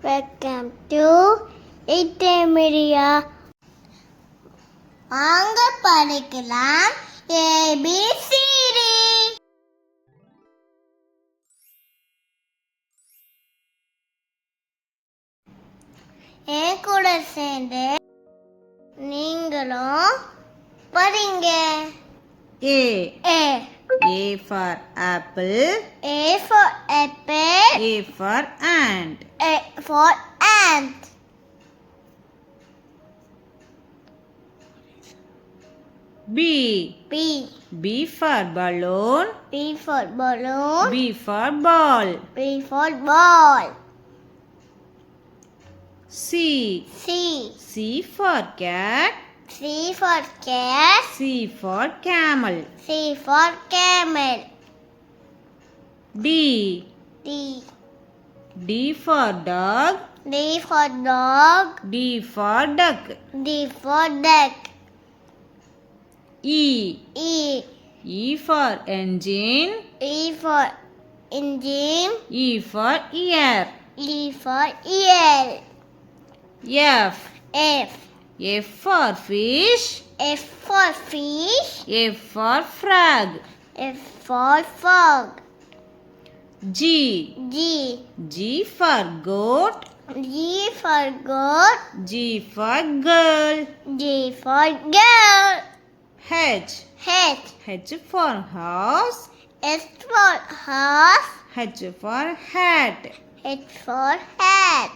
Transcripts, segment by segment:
Welcome to Media. வாங்க படிக்கலாம் ABCD. என் கூட சேர்ந்து நீங்களும் படிங்க. A for apple. A for apple. A for ant. A for ant. B. B for balloon. B for balloon. B for ball. B for ball. C. C for cat. C for cat. C for camel. C for camel. D. D for dog. D for dog. D for duck. D for duck. E. E For engine. for engine. E for ear. E for ear. F. F F for fish. F for fish. F for frog. F for frog. G. G for goat. G for goat. G for girl. G for girl. H. H for house. S for horse. H for hat. H for hat.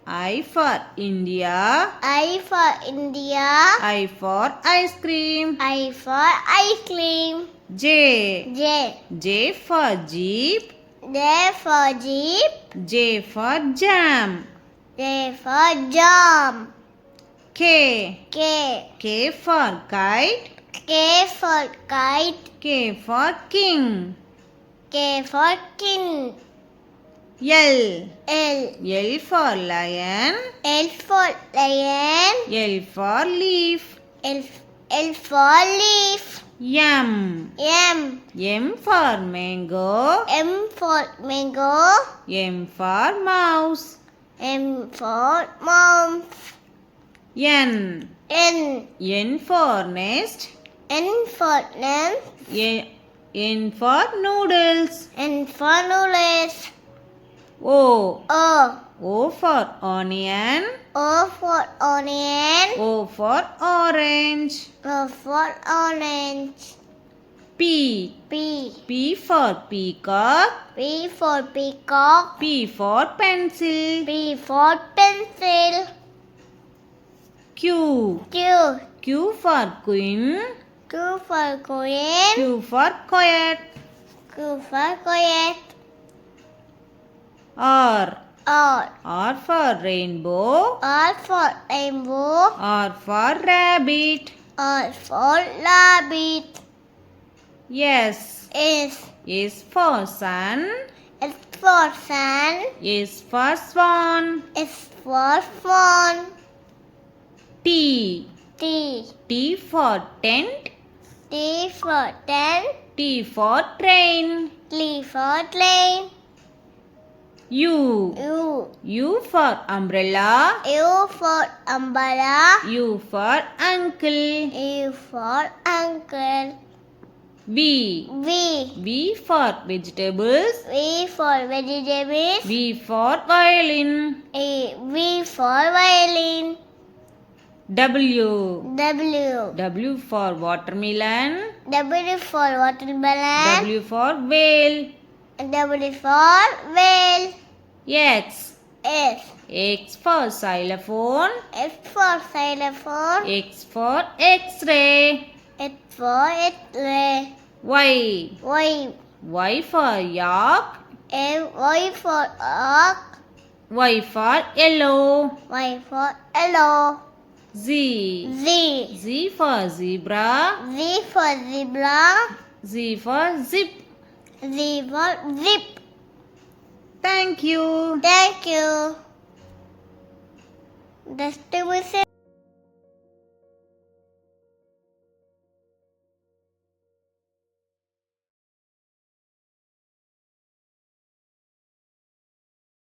I for India. I for India. I for ice cream. I for ice cream. J for jeep. J for jeep. J for jam. J for jam. K for kite. K for kite. K for king. K for king. L for lion. L for lion. L for leaf. L for leaf. M for mango. M for mango. M for mouse. M for mouse. N for nest. N for nest. N for noodles. N for noodles. O for onion. O for onion. O for orange. O for orange. P for peacock. P for peacock. P for pencil. P for pencil. Q for queen. Q for queen. Q for quiet. Q for quiet. R for rainbow. R for rainbow. R for rabbit. R for rabbit. S for sun. S for sun. S for swan. S for swan. T for tent. T for tent. T for train. T for train. U for umbrella. U for umbrella. U for uncle. U for uncle. V for vegetables. V for vegetables. V for violin. V for violin. W for watermelon. W for watermelon. W for whale. W for whale. X for xylophone. X for xylophone. X for x-ray. X for X-ray. Y for yak. Y for ox. Y for yellow. Y for yellow. Z for zebra. Z for zebra. Z for zip. Z for zip. Thank you. Distribution.